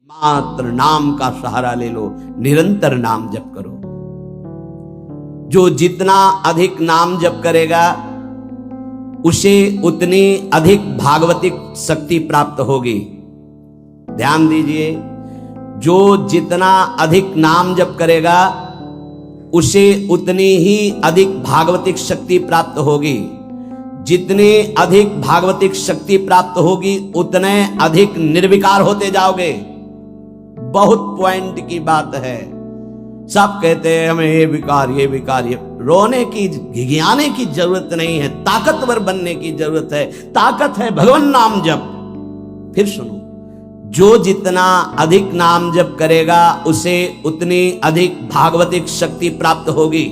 मात्र नाम का सहारा ले लो, निरंतर नाम जप करो। जो जितना अधिक नाम जप करेगा उसे उतनी अधिक भागवतिक शक्ति प्राप्त होगी। ध्यान दीजिए, जो जितना अधिक नाम जप करेगा उसे उतनी ही अधिक भागवतिक शक्ति प्राप्त होगी। जितनी अधिक भागवतिक शक्ति प्राप्त होगी उतने अधिक निर्विकार होते जाओगे। बहुत पॉइंट की बात है। सब कहते हैं हमें ये विकार रोने की घिघियाने की जरूरत नहीं है, ताकतवर बनने की जरूरत है। ताकत है भगवान नाम जप। फिर सुनो, जो जितना अधिक नाम जप करेगा उसे उतनी अधिक भागवतिक शक्ति प्राप्त होगी।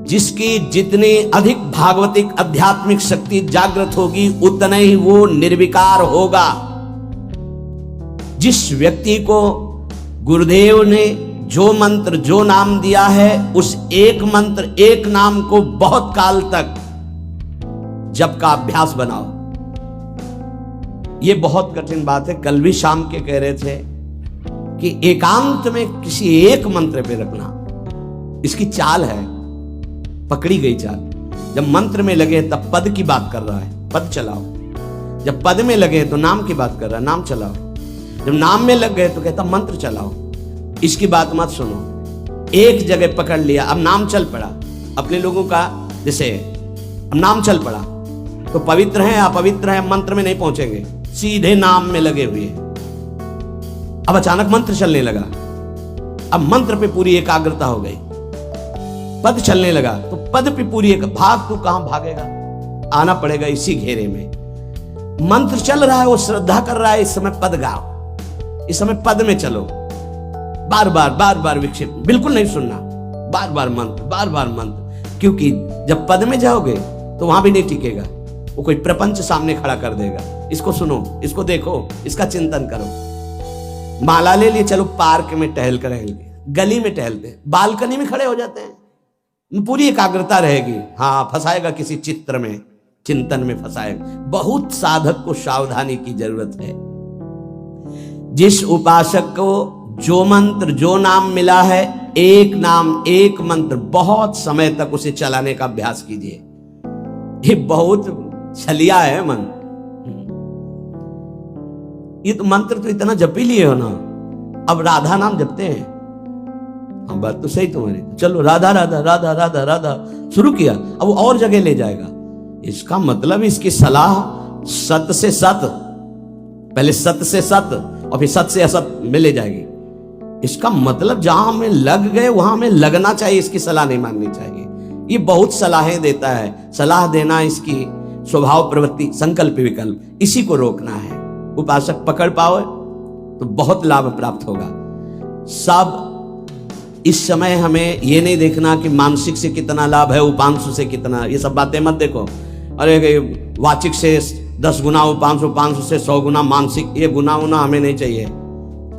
जिसकी जितनी अधिक भागवतिक आध्यात्मिक शक्ति जागृत होगी उतना ही वो निर्विकार होगा। जिस व्यक्ति को गुरुदेव ने जो मंत्र जो नाम दिया है उस एक मंत्र एक नाम को बहुत काल तक जप का अभ्यास बनाओ। ये बहुत कठिन बात है। कल भी शाम के कह रहे थे कि एकांत में किसी एक मंत्र पे रखना, इसकी चाल है, पकड़ी गई चाल। जब मंत्र में लगे तब पद की बात कर रहा है, पद चलाओ। जब पद में लगे तो नाम की बात कर रहा है, नाम चलाओ। जब नाम में लग गए तो कहता मंत्र चलाओ। इसकी बात मत सुनो। एक जगह पकड़ लिया, अब नाम चल पड़ा। अपने लोगों का जैसे अब नाम चल पड़ा तो पवित्र है अपवित्र है मंत्र में नहीं पहुंचेंगे, सीधे नाम में लगे हुए। अब अचानक मंत्र चलने लगा, अब मंत्र पे पूरी एकाग्रता हो गई। पद चलने लगा तो पद पे पूरी एक भाग, तू कहां भागेगा, आना पड़ेगा इसी घेरे में। मंत्र चल रहा है, वो श्रद्धा कर रहा है, इस समय पद गाओ, इस समय पद में चलो। बार बार विक्षेप बिल्कुल नहीं सुनना, बार बार मंत्र। क्योंकि जब पद में जाओगे तो वहां भी नहीं टिकेगा, वो कोई प्रपंच सामने खड़ा कर देगा। इसको सुनो, इसको देखो, इसका चिंतन करो। माला ले लिए, चलो पार्क में टहल कर रहेंगे, गली में टहलते हैं, बालकनी में खड़े हो जाते हैं, पूरी एकाग्रता रहेगी। हाँ, फंसाएगा किसी चित्र में, चिंतन में फंसाएगा। बहुत साधक को सावधानी की जरूरत है। जिस उपासक को जो मंत्र जो नाम मिला है, एक नाम एक मंत्र बहुत समय तक उसे चलाने का अभ्यास कीजिए। ये बहुत छलिया है मन। ये तो मंत्र तो इतना जप ही लिए हो ना, अब राधा नाम जपते हैं। हम बात तो सही तुम्हारी, चलो राधा राधा राधा राधा राधा शुरू किया, अब वो और जगह ले जाएगा। इसका मतलब इसकी सलाह सत से सत, पहले सत से सत और फिर सत से असत में ले जाएगी। इसका मतलब जहां हमें लग गए वहां हमें लगना चाहिए, इसकी सलाह नहीं माननी चाहिए। ये बहुत सलाहें देता है, सलाह देना इसकी स्वभाव प्रवृत्ति संकल्प विकल्प, इसी को रोकना है। उपासक पकड़ पाओ तो बहुत लाभ प्राप्त होगा। सब इस समय हमें ये नहीं देखना कि मानसिक से कितना लाभ है, उपांशु से कितना, ये सब बातें मत देखो। अरे वाचिक से 10 गुना उपांशु, उपांशु से 100 गुना मानसिक, ये गुना उना हमें नहीं चाहिए।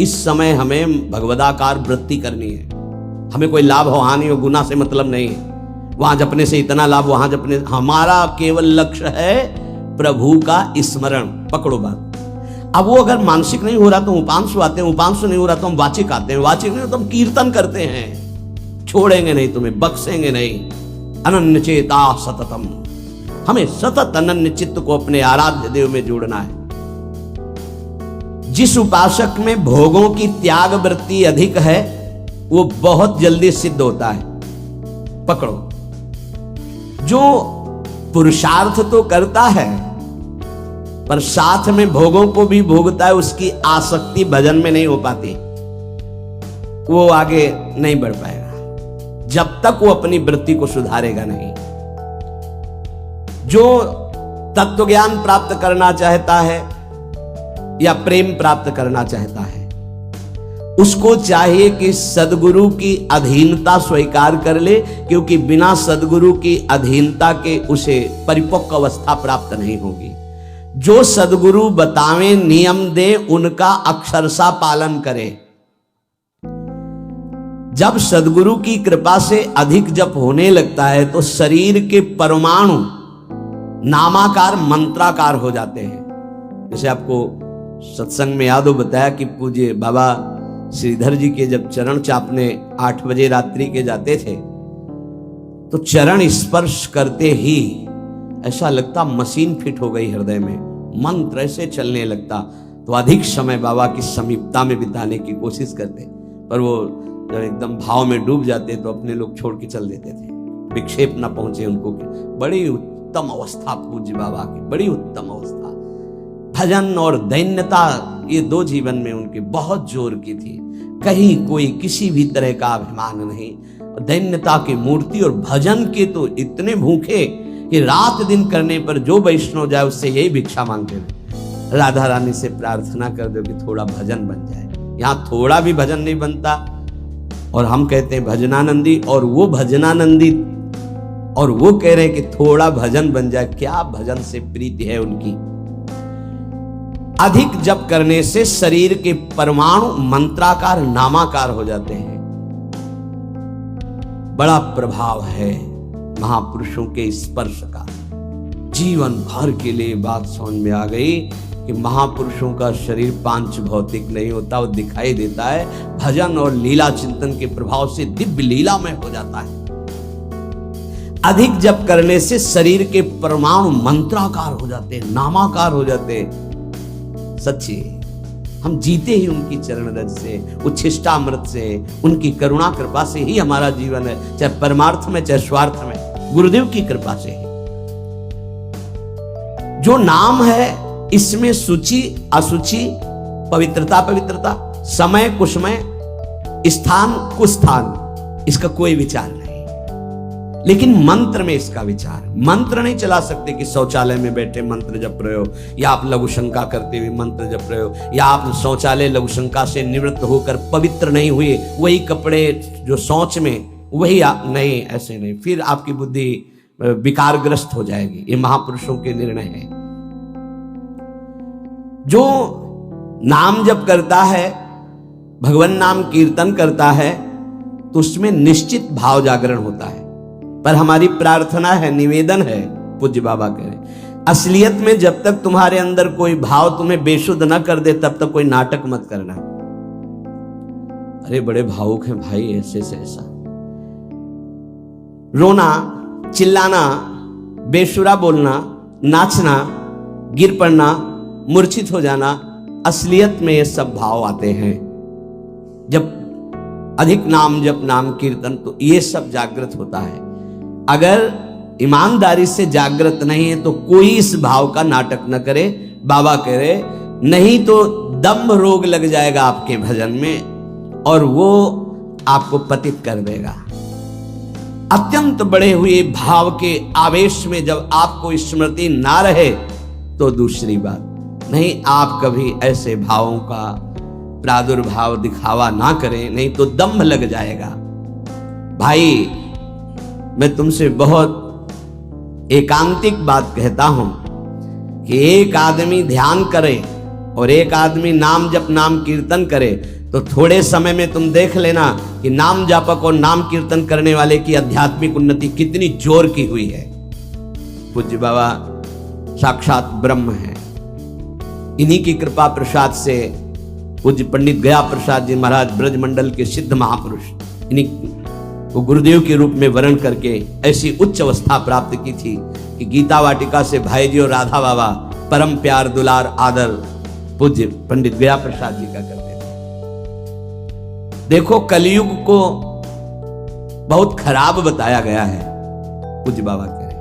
इस समय हमें भगवदाकार वृत्ति करनी है। हमें कोई लाभ हो हानि हो गुना से मतलब नहीं है। वहां जपने से इतना लाभ, वहां जपने, हमारा केवल लक्ष्य है प्रभु का स्मरण। पकड़ो बात। अब वो अगर मानसिक नहीं हो रहा तो उपांशु आते हैं, उपांशु नहीं हो रहा तो हम वाचिक आते हैं, वाचिक नहीं हो तो हम कीर्तन करते हैं। छोड़ेंगे नहीं तुम्हें, बख्शेंगे नहीं। अनन्य चेता सततम, हमें सतत अनन्य चित्त को अपने आराध्य देव में जोड़ना है। जिस उपासक में भोगों की त्याग वृत्ति अधिक है वो बहुत जल्दी सिद्ध होता है। पकड़ो, जो पुरुषार्थ तो करता है पर साथ में भोगों को भी भोगता है, उसकी आसक्ति भजन में नहीं हो पाती, वो आगे नहीं बढ़ पाएगा जब तक वो अपनी वृत्ति को सुधारेगा नहीं। जो तत्व ज्ञान प्राप्त करना चाहता है या प्रेम प्राप्त करना चाहता है, उसको चाहिए कि सदगुरु की अधीनता स्वीकार कर ले, क्योंकि बिना सदगुरु की अधीनता के उसे परिपक्व अवस्था प्राप्त नहीं होगी। जो सदगुरु बतावे नियम दे उनका अक्षरशः पालन करे। जब सदगुरु की कृपा से अधिक जप होने लगता है तो शरीर के परमाणु नामाकार मंत्राकार हो जाते हैं। जैसे आपको सत्संग में याद हो बताया कि पूज्य बाबा श्रीधर जी के जब चरण चापने 8 बजे रात्रि के जाते थे तो चरण स्पर्श करते ही ऐसा लगता मशीन फिट हो गई हृदय में, मंत्र ऐसे चलने लगता। तो अधिक समय बाबा की समीपता में बिताने की कोशिश करते, पर वो जब एकदम भाव में डूब जाते तो अपने लोग छोड़ के चल देते थे, विक्षेप न पहुंचे उनको। बड़ी उत्तम अवस्था पूज्य बाबा की, बड़ी उत्तम अवस्था। भजन और दैन्यता ये 2 जीवन में उनके बहुत जोर की थी। कहीं कोई किसी भी तरह का अभिमान नहीं, दैन्यता की मूर्ति। और भजन के तो इतने भूखे कि रात दिन करने पर जो वैष्णव जाए उससे यही भिक्षा मांगते थे, राधा रानी से प्रार्थना कर दो कि थोड़ा भजन बन जाए। यहाँ थोड़ा भी भजन नहीं बनता और हम कहते हैं भजनानंदी, और वो भजनानंदी और वो कह रहे हैं कि थोड़ा भजन बन जाए। क्या भजन से प्रीति है उनकी। अधिक जप करने से शरीर के परमाणु मंत्राकार नामाकार हो जाते हैं। बड़ा प्रभाव है महापुरुषों के स्पर्श का। जीवन भर के लिए बात समझ में आ गई कि महापुरुषों का शरीर पांच भौतिक नहीं होता, वो दिखाई देता है। भजन और लीला चिंतन के प्रभाव से दिव्य लीला में हो जाता है। अधिक जप करने से शरीर के परमाणु मंत्राकार हो जाते हैं, नामाकार हो जाते हैं। सच्ची हम जीते ही उनकी चरण रज से, उच्छिष्टामृत से, उनकी करुणा कृपा से ही हमारा जीवन है, चाहे परमार्थ में चाहे स्वार्थ में, गुरुदेव की कृपा से ही। जो नाम है इसमें सूचि असुचि, पवित्रता पवित्रता, समय कुसमय, स्थान कुस्थान, इसका कोई विचार नहीं। लेकिन मंत्र में इसका विचार। मंत्र नहीं चला सकते कि शौचालय में बैठे मंत्र जप रहे हो, या आप लघु शंका करते हुए मंत्र जप रहे हो, या आप शौचालय लघु शंका से निवृत्त होकर पवित्र नहीं हुए, वही कपड़े जो शौच में वही नहीं, ऐसे नहीं, फिर आपकी बुद्धि विकारग्रस्त हो जाएगी। ये महापुरुषों के निर्णय है। जो नाम जप करता है, भगवान नाम कीर्तन करता है, तो उसमें निश्चित भाव जागरण होता है। पर हमारी प्रार्थना है, निवेदन है, पूज्य बाबा कह रहे, असलियत में जब तक तुम्हारे अंदर कोई भाव तुम्हें बेशुद्ध न कर दे तब तक कोई नाटक मत करना। अरे बड़े भावुक हैं भाई, ऐसे से ऐसा रोना, चिल्लाना, बेसुरा बोलना, नाचना, गिर पड़ना, मूर्छित हो जाना, असलियत में ये सब भाव आते हैं। जब अधिक नाम जप, नाम कीर्तन, तो ये सब जागृत होता है। अगर ईमानदारी से जागृत नहीं है तो कोई इस भाव का नाटक न करे। बाबा कह रहे, नहीं तो दम्भ रोग लग जाएगा आपके भजन में और वो आपको पतित कर देगा। अत्यंत बड़े हुए भाव के आवेश में जब आपको स्मृति ना रहे तो दूसरी बात नहीं, आप कभी ऐसे भावों का प्रादुर्भाव दिखावा ना करें, नहीं तो दम्भ लग जाएगा। भाई मैं तुमसे बहुत एकांतिक बात कहता हूं कि एक आदमी ध्यान करे और एक आदमी नाम जप, नाम कीर्तन करे, तो थोड़े समय में तुम देख लेना कि नाम जापक और नाम कीर्तन करने वाले की आध्यात्मिक उन्नति कितनी जोर की हुई है। पूज्य बाबा साक्षात ब्रह्म है। इन्हीं की कृपा प्रसाद से पूज्य पंडित गया प्रसाद जी महाराज ब्रजमंडल के सिद्ध महापुरुष, इन्हीं को गुरुदेव के रूप में वर्ण करके ऐसी उच्च अवस्था प्राप्त की थी कि गीता वाटिका से भाई जी और राधा बाबा परम प्यार दुलार आदर पूज्य पंडित गया प्रसाद जी का करते थे। देखो कलयुग को बहुत खराब बताया गया है, पूज्य बाबा कह रहे,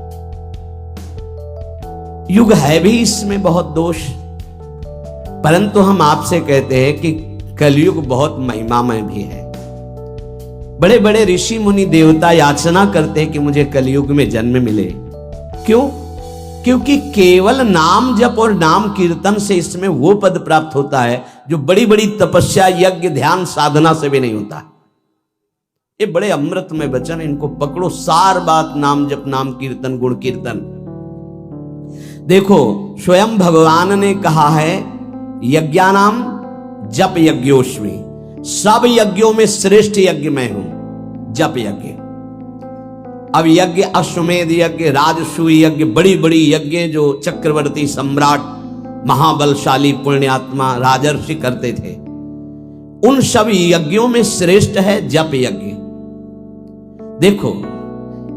युग है भी इसमें बहुत दोष, परंतु हम आपसे कहते हैं कि कलयुग बहुत महिमामय भी है। बड़े बड़े ऋषि मुनि देवता याचना करते हैं कि मुझे कलयुग में जन्म मिले। क्यों? क्योंकि केवल नाम जप और नाम कीर्तन से इसमें वो पद प्राप्त होता है जो बड़ी बड़ी तपस्या, यज्ञ, ध्यान, साधना से भी नहीं होता। ये बड़े अमृतमय वचन, इनको पकड़ो। सार बात नाम जप, नाम कीर्तन, गुण कीर्तन। देखो स्वयं भगवान ने कहा है, यज्ञानाम जप यज्ञोस्मि, सब यज्ञों में श्रेष्ठ यज्ञ मैं हूं, जप यज्ञ। अब यज्ञ, अश्वमेध यज्ञ, राजसूय यज्ञ, बड़ी बड़ी यज्ञ जो चक्रवर्ती सम्राट महाबलशाली पुण्यात्मा राजर्षि करते थे। उन सब यज्ञों में श्रेष्ठ है जप यज्ञ। देखो,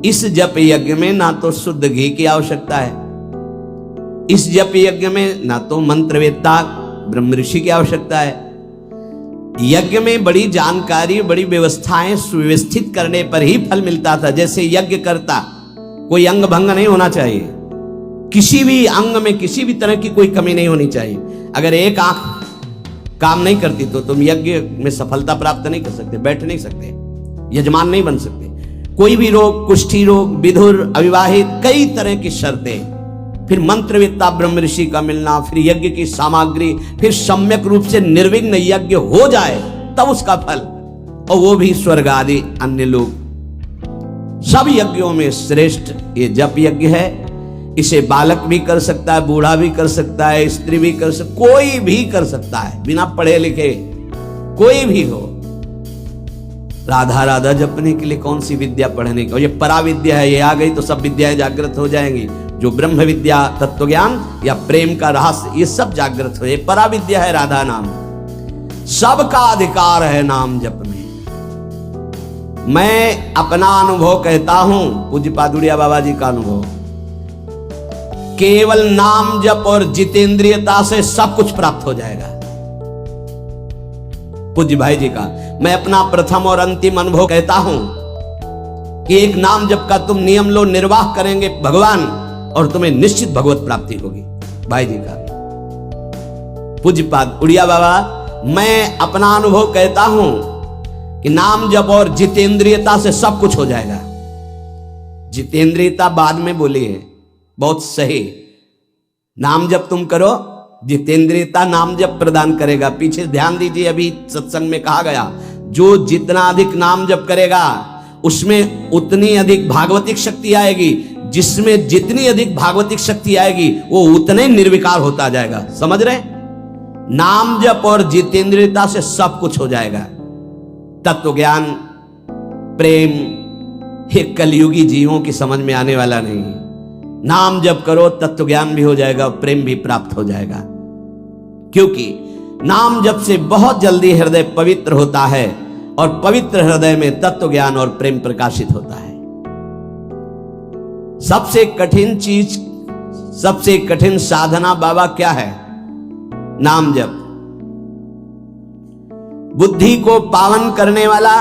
इस जप यज्ञ में ना तो शुद्ध घी की आवश्यकता है, इस जप यज्ञ में ना तो मंत्रवेत्ता ब्रह्म ऋषि की आवश्यकता है। यज्ञ में बड़ी जानकारी, बड़ी व्यवस्थाएं सुव्यवस्थित करने पर ही फल मिलता था। जैसे यज्ञ करता, कोई अंग भंग नहीं होना चाहिए, किसी भी अंग में किसी भी तरह की कोई कमी नहीं होनी चाहिए। अगर एक आंख काम नहीं करती तो तुम यज्ञ में सफलता प्राप्त नहीं कर सकते, बैठ नहीं सकते, यजमान नहीं बन सकते। कोई भी रोग, कुष्ठी रोग, विधुर, अविवाहित, कई तरह की शर्तें, फिर मंत्रवेत्ता ब्रह्म ऋषि का मिलना, फिर यज्ञ की सामग्री, फिर सम्यक रूप से निर्विघ्न यज्ञ हो जाए तब उसका फल, और वो भी स्वर्ग आदि अन्य लोग। सब यज्ञों में श्रेष्ठ ये जप यज्ञ है। इसे बालक भी कर सकता है, बूढ़ा भी कर सकता है, स्त्री भी कर सकता, कोई भी कर सकता है, बिना पढ़े लिखे कोई भी हो। राधा राधा जपने के लिए कौन सी विद्या पढ़ने की, और ये परा विद्या है, ये आ गई तो सब विद्याएं जागृत हो जाएंगी। जो ब्रह्म विद्या, तत्व ज्ञान या प्रेम का रहस्य, ये सब जागृत हो, ये परा विद्या है राधा नाम। सबका अधिकार है नाम जप में। मैं अपना अनुभव कहता हूं, पूज्य पादुड़िया बाबा जी का अनुभव, केवल नाम जप और जितेंद्रियता से सब कुछ प्राप्त हो जाएगा। पूज्य भाई जी का मैं अपना प्रथम और अंतिम अनुभव कहता हूं कि एक नाम जप का तुम नियम लो, निर्वाह करेंगे भगवान, और तुम्हें निश्चित भगवत प्राप्ति होगी। भाई जी का पूज्यपाद उड़िया बाबा, मैं अपना अनुभव कहता हूं कि नाम जप और जितेंद्रियता से सब कुछ हो जाएगा। जितेंद्रियता बाद में बोली है, बहुत सही। नाम जप तुम करो, जितेंद्रियता नाम जप प्रदान करेगा। पीछे ध्यान दीजिए, अभी सत्संग में कहा गया, जो जितना अधिक नाम जप करेगा उसमें उतनी अधिक भागवतिक शक्ति आएगी, जिसमें जितनी अधिक भागवतिक शक्ति आएगी वो उतने निर्विकार होता जाएगा। समझ रहे? नाम जप और जितेंद्रियता से सब कुछ हो जाएगा। तत्व ज्ञान, प्रेम, ये कलयुगी जीवों की समझ में आने वाला नहीं। नाम जप करो, तत्व ज्ञान भी हो जाएगा, प्रेम भी प्राप्त हो जाएगा। क्योंकि नाम जप से बहुत जल्दी हृदय पवित्र होता है, और पवित्र हृदय में तत्व ज्ञान और प्रेम प्रकाशित होता है। सबसे कठिन चीज, सबसे कठिन साधना बाबा क्या है? नाम जप। बुद्धि को पावन करने वाला,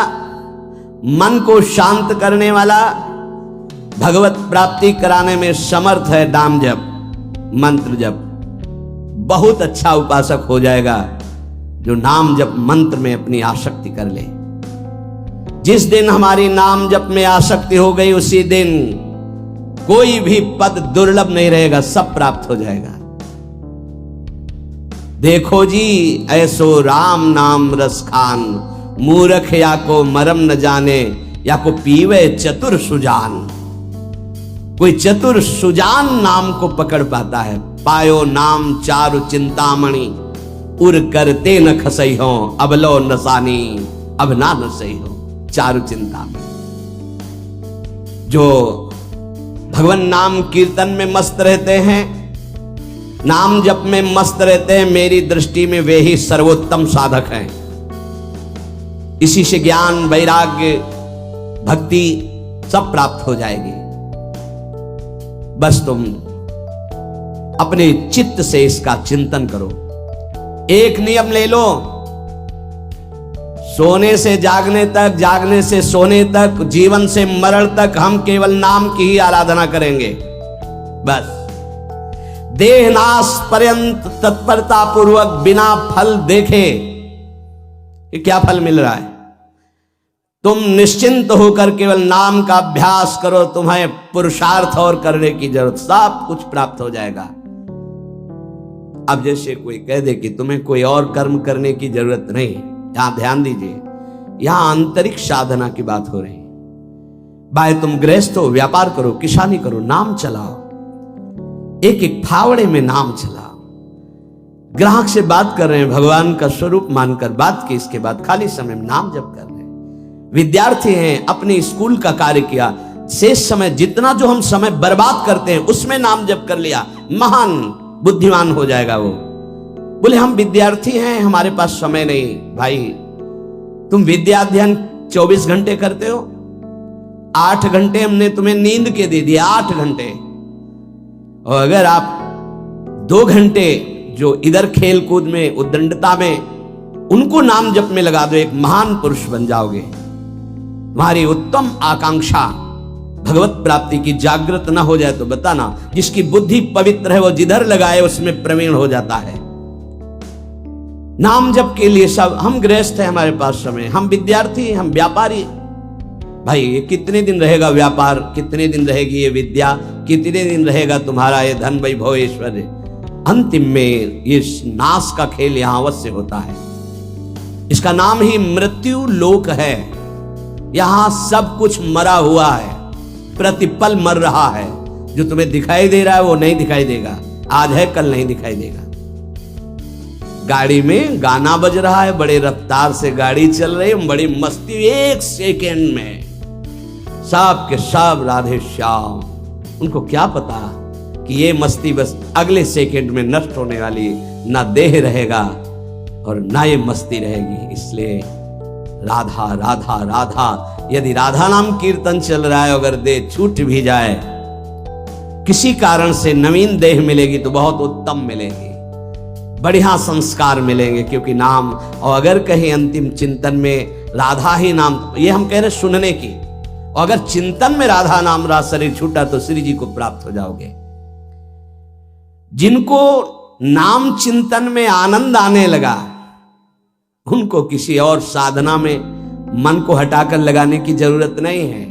मन को शांत करने वाला, भगवत प्राप्ति कराने में समर्थ है नाम जप, मंत्र जप। बहुत अच्छा उपासक हो जाएगा जो नाम जप मंत्र में अपनी आसक्ति कर ले। जिस दिन हमारी नाम जप में आसक्ति हो गई, उसी दिन कोई भी पद दुर्लभ नहीं रहेगा, सब प्राप्त हो जाएगा। देखो जी ऐसो राम नाम रस खान, मूर्ख या को मरम न जाने, या को पीवे चतुर सुजान। कोई चतुर सुजान नाम को पकड़ पाता है। पायो नाम चारु चिंतामणि, उर करते न खसई हो, अब लो नसानी, अब ना नसई हो। चारु चिंतामणि, जो भगवान नाम कीर्तन में मस्त रहते हैं, नाम जप में मस्त रहते हैं, मेरी दृष्टि में वे ही सर्वोत्तम साधक हैं। इसी से ज्ञान, वैराग्य, भक्ति सब प्राप्त हो जाएगी। बस तुम अपने चित्त से इसका चिंतन करो। एक नियम ले लो, सोने से जागने तक, जागने से सोने तक, जीवन से मरण तक हम केवल नाम की ही आराधना करेंगे। बस देहनाश पर्यंत तत्परता पूर्वक बिना फल देखे कि क्या फल मिल रहा है, तुम निश्चिंत होकर केवल नाम का अभ्यास करो। तुम्हें पुरुषार्थ और करने की जरूरत, सब कुछ प्राप्त हो जाएगा। अब जैसे कोई कह दे कि तुम्हें कोई और कर्म करने की जरूरत नहीं, यहां ध्यान दीजिए, यहां आंतरिक साधना की बात हो रही है। भाई तुम गृहस्थ हो, व्यापार करो, किसानी करो, नाम चलाओ, एक एक फावड़े में नाम चलाओ। ग्राहक से बात कर रहे हैं, भगवान का स्वरूप मानकर बात की, इसके बाद खाली समय में नाम जप कर रहे हैं। विद्यार्थी हैं, अपने स्कूल का कार्य किया, शेष समय जितना जो हम समय बर्बाद करते हैं उसमें नाम जप कर लिया, महान बुद्धिमान हो जाएगा वो। बोले हम विद्यार्थी हैं, हमारे पास समय नहीं। भाई तुम विद्या अध्ययन 24 घंटे करते हो, 8 घंटे हमने तुम्हें नींद के दे दिए, 8 घंटे। और अगर आप 2 घंटे जो इधर खेल कूद में, उद्दंडता में, उनको नाम जप में लगा दो, एक महान पुरुष बन जाओगे। तुम्हारी उत्तम आकांक्षा भगवत प्राप्ति की जागृत ना हो जाए तो बताना। जिसकी बुद्धि पवित्र है वो जिधर लगाए उसमें प्रवीण हो जाता है। नाम जप के लिए सब, हम गृहस्थ हैं, हमारे पास समय, हम विद्यार्थी, हम व्यापारी। भाई ये कितने दिन रहेगा व्यापार, कितने दिन रहेगी ये विद्या, कितने दिन रहेगा तुम्हारा ये धन वैभव ऐश्वर्य। अंतिम में ये नाश का खेल यहां अवश्य होता है। इसका नाम ही मृत्यु लोक है। यहां सब कुछ मरा हुआ है, प्रतिपल मर रहा है। जो तुम्हें दिखाई दे रहा है वो नहीं दिखाई देगा, आज है कल नहीं दिखाई देगा। गाड़ी में गाना बज रहा है, बड़े रफ्तार से गाड़ी चल रही है, बड़ी मस्ती, 1 सेकेंड में सब के सब राधे श्याम। उनको क्या पता कि ये मस्ती बस अगले सेकेंड में नष्ट होने वाली, ना देह रहेगा और ना ये मस्ती रहेगी। इसलिए राधा राधा राधा, यदि राधा नाम कीर्तन चल रहा है, अगर देह छूट भी जाए, किसी कारण से नवीन देह मिलेगी तो बहुत उत्तम मिलेगी, बढ़िया संस्कार मिलेंगे, क्योंकि नाम। और अगर कहीं अंतिम चिंतन में राधा ही नाम, ये हम कह रहे सुनने की, और अगर चिंतन में राधा नाम रहा, शरीर छूटा, तो श्री जी को प्राप्त हो जाओगे। जिनको नाम चिंतन में आनंद आने लगा, उनको किसी और साधना में मन को हटाकर लगाने की जरूरत नहीं है।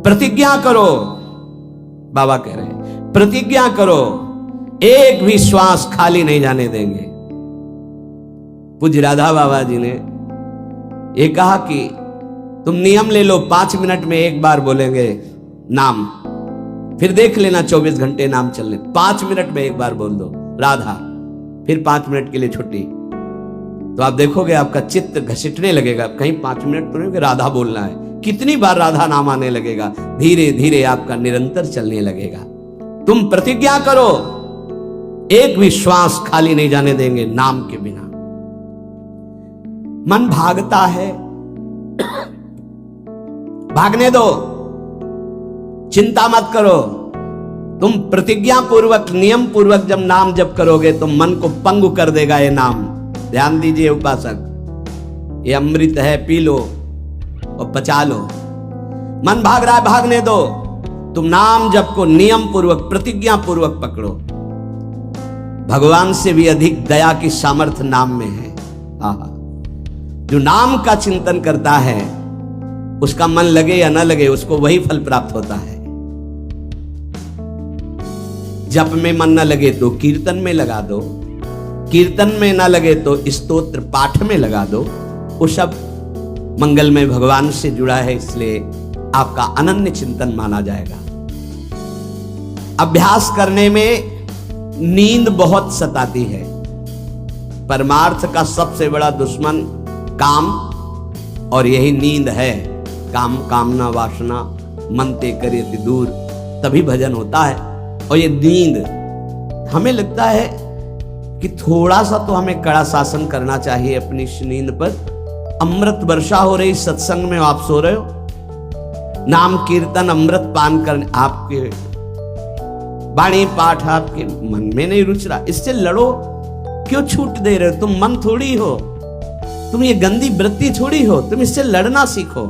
प्रतिज्ञा करो, बाबा कह रहे हैं, प्रतिज्ञा करो, एक भी श्वास खाली नहीं जाने देंगे। पूज्य राधा बाबा जी ने ये कहा कि तुम नियम ले लो, 5 मिनट में एक बार बोलेंगे नाम, फिर देख लेना 24 घंटे नाम चलने। 5 मिनट में एक बार बोल दो राधा, फिर 5 मिनट के लिए छुट्टी, तो आप देखोगे आपका चित्त घसीटने लगेगा। कहीं 5 मिनट तो नहीं, राधा बोलना है, कितनी बार राधा नाम आने लगेगा, धीरे धीरे आपका निरंतर चलने लगेगा। तुम प्रतिज्ञा करो, एक भी श्वास खाली नहीं जाने देंगे नाम के बिना। मन भागता है, भागने दो, चिंता मत करो। तुम प्रतिज्ञा पूर्वक, नियम पूर्वक जब नाम जप करोगे तो मन को पंगु कर देगा ये नाम। ध्यान दीजिए उपासक, ये अमृत है, पी लो और पचा लो। मन भाग रहा है, भागने दो। तुम नाम जप को नियम पूर्वक, प्रतिज्ञा पूर्वक पकड़ो। भगवान से भी अधिक दया की सामर्थ्य नाम में है। जो नाम का चिंतन करता है, उसका मन लगे या न लगे, उसको वही फल प्राप्त होता है। जप में मन न लगे तो कीर्तन में लगा दो, कीर्तन में न लगे तो स्तोत्र पाठ में लगा दो। वो सब मंगलमय भगवान से जुड़ा है, इसलिए आपका अनन्य चिंतन माना जाएगा। अभ्यास करने में नींद बहुत सताती है। परमार्थ का सबसे बड़ा दुश्मन काम, और यही नींद है। काम कामना वासना मनते करियति दूर, तभी भजन होता है। और ये नींद, हमें लगता है कि थोड़ा सा तो हमें कड़ा शासन करना चाहिए अपनी इस नींद पर। अमृत वर्षा हो रही सत्संग में, आप सो रहे हो, नाम कीर्तन अमृत पान करने, आपके वाणी पाठ आपके मन में नहीं रुच रहा, इससे लड़ो। क्यों छूट दे रहे हो? तुम मन थोड़ी हो, तुम ये गंदी वृत्ति थोड़ी हो, तुम इससे लड़ना सीखो।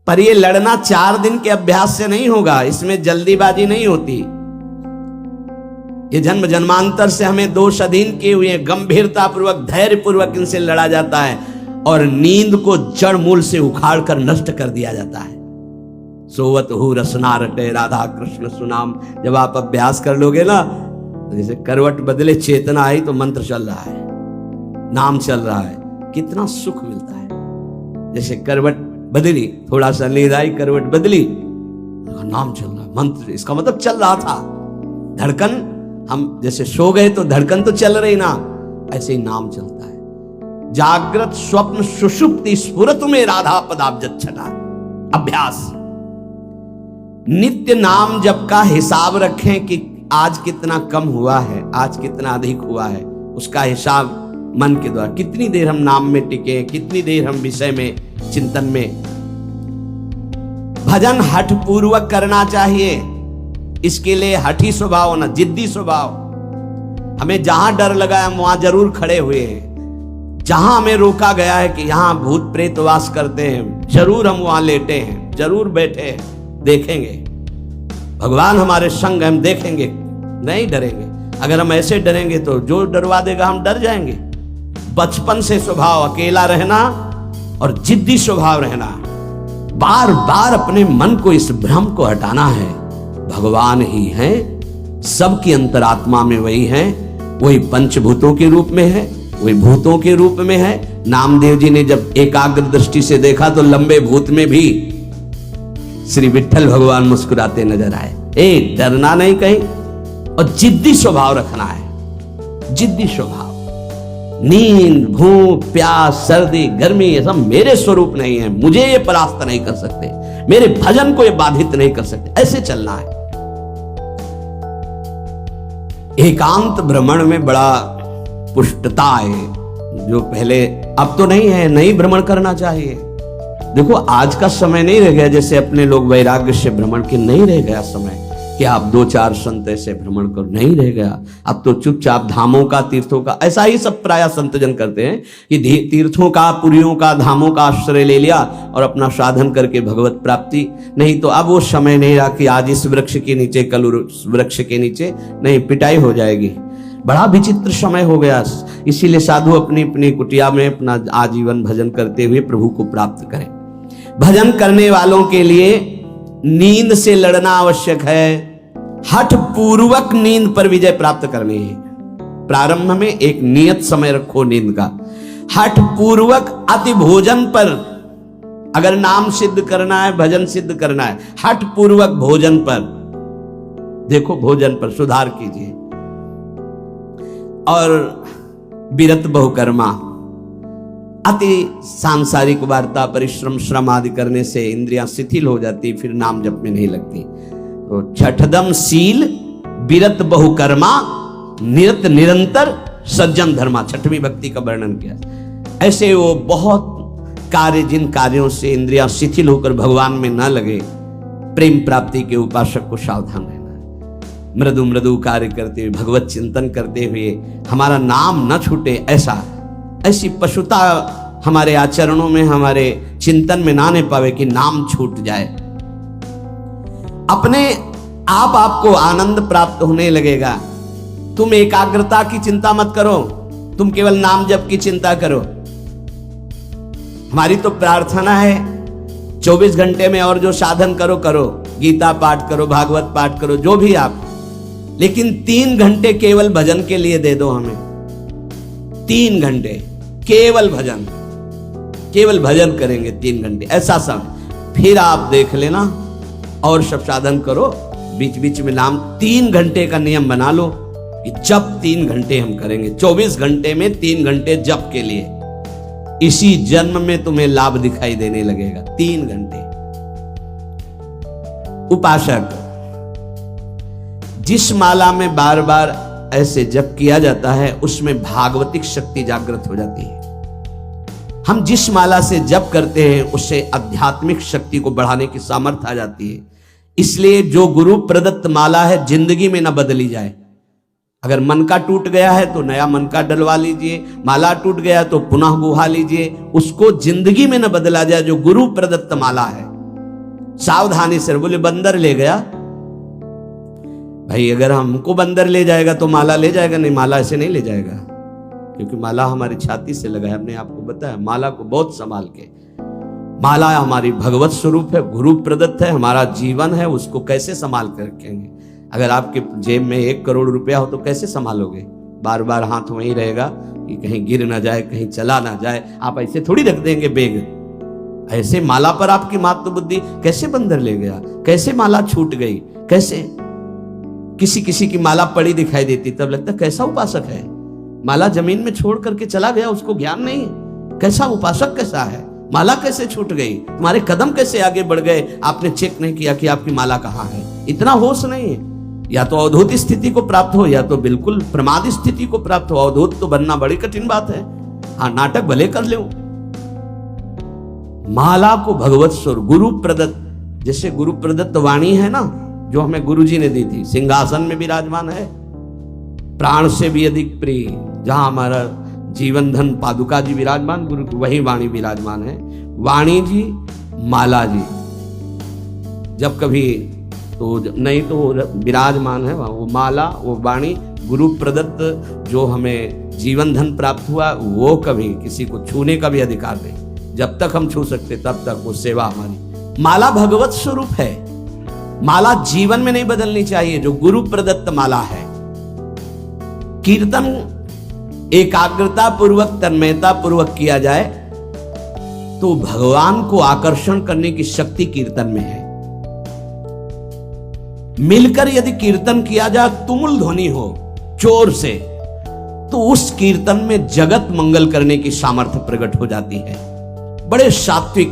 पर ये लड़ना 4 दिन के अभ्यास से नहीं होगा, इसमें जल्दीबाजी नहीं होती। ये जन्म जन्मांतर से हमें दोष अधीन किए हुए गंभीरता पूर्वक, धैर्य पूर्वक इनसे लड़ा जाता है, और नींद को जड़ मूल से उखाड़ कर नष्ट कर दिया जाता है। सोवत हु रसना रटे राधा कृष्ण सुनाम, जब आप अभ्यास कर लोगे ना, जैसे करवट बदले चेतना आई तो मंत्र चल रहा है, नाम चल रहा है, कितना सुख मिलता है। जैसे करवट बदली, थोड़ा सा नींद आई, करवट बदली, नाम चल रहा है, मंत्र, इसका मतलब चल रहा था। धड़कन, हम जैसे सो गए तो धड़कन तो चल रही ना, ऐसे ही नाम चलता है। जागृत स्वप्न सुषुप्ति स्फुरत में राधा पदाब्ज छटा। अभ्यास, नित्य नाम जप का हिसाब रखें कि आज कितना कम हुआ है, आज कितना अधिक हुआ है, उसका हिसाब मन के द्वारा। कितनी देर हम नाम में टिके, कितनी देर हम विषय में, चिंतन में। भजन हठ पूर्वक करना चाहिए। इसके लिए हठी स्वभाव होना, जिद्दी स्वभाव। हमें जहां डर लगा है हम वहां जरूर खड़े हुए हैं। जहां हमें रोका गया है कि यहां भूत प्रेत वास करते हैं, जरूर हम वहां लेटे हैं, जरूर बैठे हैं, देखेंगे भगवान हमारे संग, हम देखेंगे, नहीं डरेंगे। अगर हम ऐसे डरेंगे तो जो डरवा देगा हम डर जाएंगे। बचपन से स्वभाव अकेला रहना और जिद्दी स्वभाव रहना, बार बार अपने मन को, इस भ्रम को हटाना है। भगवान ही हैं, सबकी अंतरात्मा में वही हैं, वही पंचभूतों के रूप में है, वही भूतों के रूप में है। नामदेव जी ने जब एकाग्र दृष्टि से देखा तो लंबे भूत में भी श्री विठ्ठल भगवान मुस्कुराते नजर आए। डरना नहीं कहीं, और जिद्दी स्वभाव रखना है, जिद्दी स्वभाव। नींद, भूख, प्यास, सर्दी, गर्मी, ये सब मेरे स्वरूप नहीं है, मुझे ये परास्त नहीं कर सकते, मेरे भजन को ये बाधित नहीं कर सकते, ऐसे चलना है। एकांत भ्रमण में बड़ा पुष्टता है, जो पहले, अब तो नहीं है, नहीं भ्रमण करना चाहिए। देखो आज का समय नहीं रह गया जैसे अपने लोग वैराग्य से भ्रमण के, नहीं रह गया समय कि आप 2-4 संत ऐसे भ्रमण करो, नहीं रह गया। अब तो चुपचाप धामों का, तीर्थों का, ऐसा ही सब प्राय संतजन करते हैं कि तीर्थों का, पुरियों का, धामों का आश्रय ले लिया और अपना साधन करके भगवत प्राप्ति। नहीं तो अब वो समय नहीं रहा कि आज इस वृक्ष के नीचे, कल उस वृक्ष के नीचे, नहीं, पिटाई हो जाएगी। बड़ा विचित्र समय हो गया। इसीलिए साधु अपनी अपनी कुटिया में अपना आजीवन भजन करते हुए प्रभु को प्राप्त करें। भजन करने वालों के लिए नींद से लड़ना आवश्यक है। हठ पूर्वक नींद पर विजय प्राप्त करनी है। प्रारंभ में एक नियत समय रखो नींद का। हठ पूर्वक अति भोजन पर, अगर नाम सिद्ध करना है, भजन सिद्ध करना है, हठ पूर्वक भोजन पर, देखो भोजन पर सुधार कीजिए। और विरत बहुकर्मा, अति सांसारिक वार्ता, परिश्रम, श्रम आदि करने से इंद्रियां शिथिल हो जाती, फिर नाम जप में नहीं लगती। तो छठदम शील, विरत बहुकर्मा, निरत निरंतर, सज्जन धर्मा, छठवीं भक्ति का वर्णन किया। ऐसे वो बहुत कार्य, जिन कार्यों से इंद्रियां शिथिल होकर भगवान में न लगे, प्रेम प्राप्ति के उपासक को सावधान रहना है। मृदु मृदु कार्य करते हुए, भगवत चिंतन करते हुए हमारा नाम न छूटे, ऐसी पशुता हमारे आचरणों में, हमारे चिंतन में ना ने पावे कि नाम छूट जाए। अपने आप आपको आनंद प्राप्त होने लगेगा। तुम एकाग्रता की चिंता मत करो, तुम केवल नाम जप की चिंता करो। हमारी तो प्रार्थना है 24 घंटे में और जो साधन करो करो, गीता पाठ करो, भागवत पाठ करो, जो भी आप, लेकिन 3 घंटे केवल भजन के लिए दे दो हमें। 3 घंटे केवल भजन, केवल भजन करेंगे 3 घंटे, ऐसा समय। फिर आप देख लेना और सब साधन करो, बीच बीच में नाम। 3 घंटे का नियम बना लो कि जप 3 घंटे हम करेंगे, 24 घंटे में 3 घंटे जप के लिए। इसी जन्म में तुम्हें लाभ दिखाई देने लगेगा। 3 घंटे। उपासक, जिस माला में बार बार ऐसे जप किया जाता है उसमें भागवतिक शक्ति जागृत हो जाती है। हम जिस माला से जप करते हैं उससे आध्यात्मिक शक्ति को बढ़ाने की सामर्थ्य आ जाती है। इसलिए जो गुरु प्रदत्त माला है जिंदगी में न बदली जाए। अगर मन का टूट गया है तो नया मन का डलवा लीजिए, माला टूट गया तो पुनः गुहा लीजिए, उसको जिंदगी में न बदला जाए जो गुरु प्रदत्त माला है। सावधानी से। बोले बंदर ले गया, भाई अगर हमको बंदर ले जाएगा तो माला ले जाएगा? नहीं, माला ऐसे नहीं ले जाएगा, क्योंकि माला हमारी छाती से लगा है। हमने आपको बताया, माला को बहुत संभाल के। माला हमारी भगवत स्वरूप है, गुरु प्रदत्त है, हमारा जीवन है, उसको कैसे संभाल कर रखेंगे? अगर आपके जेब में 1 करोड़ रुपया हो तो कैसे संभालोगे? बार बार हाथ वहीं रहेगा कि कहीं गिर ना जाए, कहीं चला ना जाए। आप ऐसे थोड़ी रख देंगे बैग। ऐसे माला पर आपकी मात्र बुद्धि। कैसे बंदर ले गया, कैसे माला छूट गई, कैसे? किसी किसी की माला पड़ी दिखाई देती, तब लगता कैसा उपासक है। माला जमीन में छोड़ करके चला गया, उसको ज्ञान नहीं, कैसा उपासक कैसा है। माला कैसे छूट गई, तुम्हारे कदम कैसे आगे बढ़ गए, आपने चेक नहीं किया कि आपकी माला कहाँ है। इतना होश नहीं है। या तो अवधूत स्थिति को प्राप्त हो या तो बिल्कुल प्रमाद स्थिति को प्राप्त हो। अवधूत तो बनना बड़ी कठिन बात है। हाँ, नाटक भले कर ले। माला को भगवत स्वर गुरु प्रदत्त, जैसे गुरु प्रदत्त वाणी है ना, जो हमें गुरु जी ने दी थी, सिंहासन में विराजमान है, प्राण से भी अधिक प्रिय, जहां हमारा जीवन धन पादुका जी विराजमान, गुरु वही वाणी विराजमान है। वाणी जी, माला जी, जब कभी तो नहीं तो विराजमान है वो माला, वो वाणी गुरु प्रदत्त जो हमें जीवन धन प्राप्त हुआ, वो कभी किसी को छूने का भी अधिकार नहीं। जब तक हम छू सकते तब तक वो सेवा हमारी। माला भगवत स्वरूप है। माला जीवन में नहीं बदलनी चाहिए, जो गुरु प्रदत्त माला है। कीर्तन एकाग्रता पूर्वक, तन्मयता पूर्वक किया जाए तो भगवान को आकर्षण करने की शक्ति कीर्तन में है। मिलकर यदि कीर्तन किया जाए, तुमुल ध्वनि हो जोर से, तो उस कीर्तन में जगत मंगल करने की सामर्थ्य प्रकट हो जाती है। बड़े सात्विक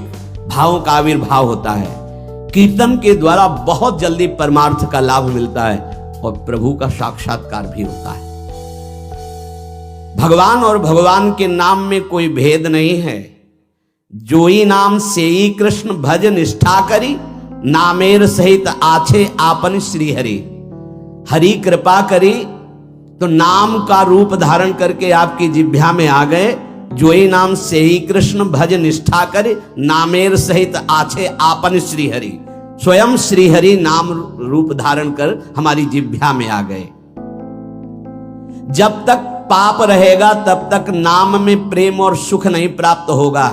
भावों का आविर्भाव होता है। कीर्तन के द्वारा बहुत जल्दी परमार्थ का लाभ मिलता है और प्रभु का साक्षात्कार भी होता है। भगवान और भगवान के नाम में कोई भेद नहीं है। जोई नाम सेई कृष्ण भज निष्ठा करी, नामेर सहित आछे आपन श्री हरि। हरि कृपा करी तो नाम का रूप धारण करके आपकी जिह्वा में आ गए। जोई नाम सेई कृष्ण भज निष्ठा करे, नामेर सहित आछे आपन श्री हरि। स्वयं श्री हरि नाम रूप धारण कर हमारी जिह्वा में आ गए। जब तक पाप रहेगा तब तक नाम में प्रेम और सुख नहीं प्राप्त होगा।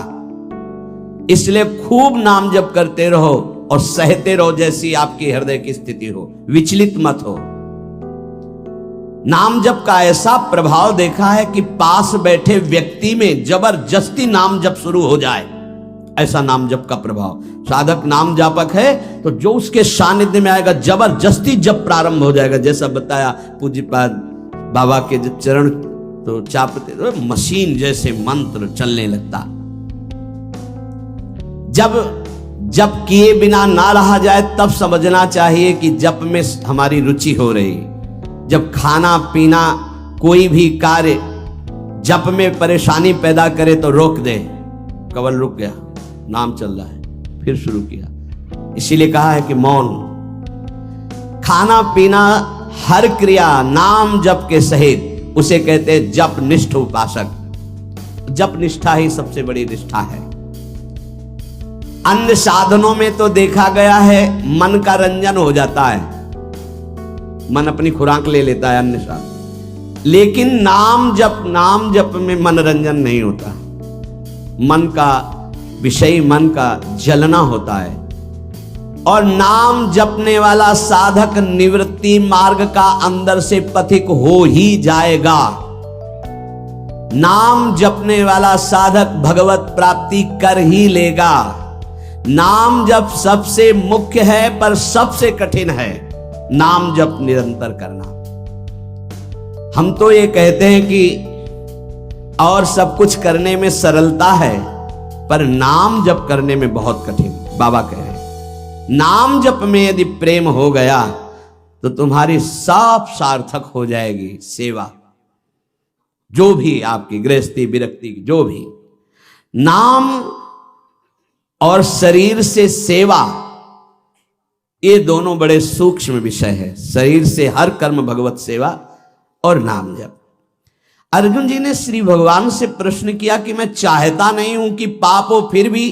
इसलिए खूब नाम जप करते रहो और सहते रहो, जैसी आपकी हृदय की स्थिति हो, विचलित मत हो। नाम जप का ऐसा प्रभाव देखा है कि पास बैठे व्यक्ति में जबरदस्ती नाम जप शुरू हो जाए, ऐसा नाम जप का प्रभाव। साधक नाम जापक है तो जो उसके सानिध्य में आएगा जबरदस्ती जप प्रारंभ हो जाएगा। जैसा बताया पूज्यपाद बाबा के जब चरण तो चापते तो मशीन जैसे मंत्र चलने लगता। जब किए बिना ना रहा जाए तब समझना चाहिए कि जप में हमारी रुचि हो रही। जब खाना पीना कोई भी कार्य जप में परेशानी पैदा करे तो रोक दे। कवल रुक गया, नाम चल रहा है, फिर शुरू किया। इसीलिए कहा है कि मौन। खाना पीना हर क्रिया नाम जप के सहित, उसे कहते हैं जप निष्ठ उपासक। जप निष्ठा ही सबसे बड़ी निष्ठा है। अन्य साधनों में तो देखा गया है मन का रंजन हो जाता है, मन अपनी खुराक ले लेता है अन्य साधन, लेकिन नाम जप में मनोरंजन नहीं होता। मन का विषय, मन का जलना होता है। और नाम जपने वाला साधक निवृत्ति मार्ग का अंदर से पथिक हो ही जाएगा। नाम जपने वाला साधक भगवत प्राप्ति कर ही लेगा। नाम जप सबसे मुख्य है पर सबसे कठिन है नाम जप निरंतर करना। हम तो ये कहते हैं कि और सब कुछ करने में सरलता है, पर नाम जप करने में बहुत कठिन। बाबा कह रहे हैं नाम जप में यदि प्रेम हो गया तो तुम्हारी सब सार्थक हो जाएगी सेवा, जो भी आपकी गृहस्थी विरक्ति जो भी। नाम और शरीर से सेवा, ये दोनों बड़े सूक्ष्म विषय है। शरीर से हर कर्म भगवत सेवा और नाम जप। अर्जुन जी ने श्री भगवान से प्रश्न किया कि मैं चाहता नहीं हूं कि पाप हो, फिर भी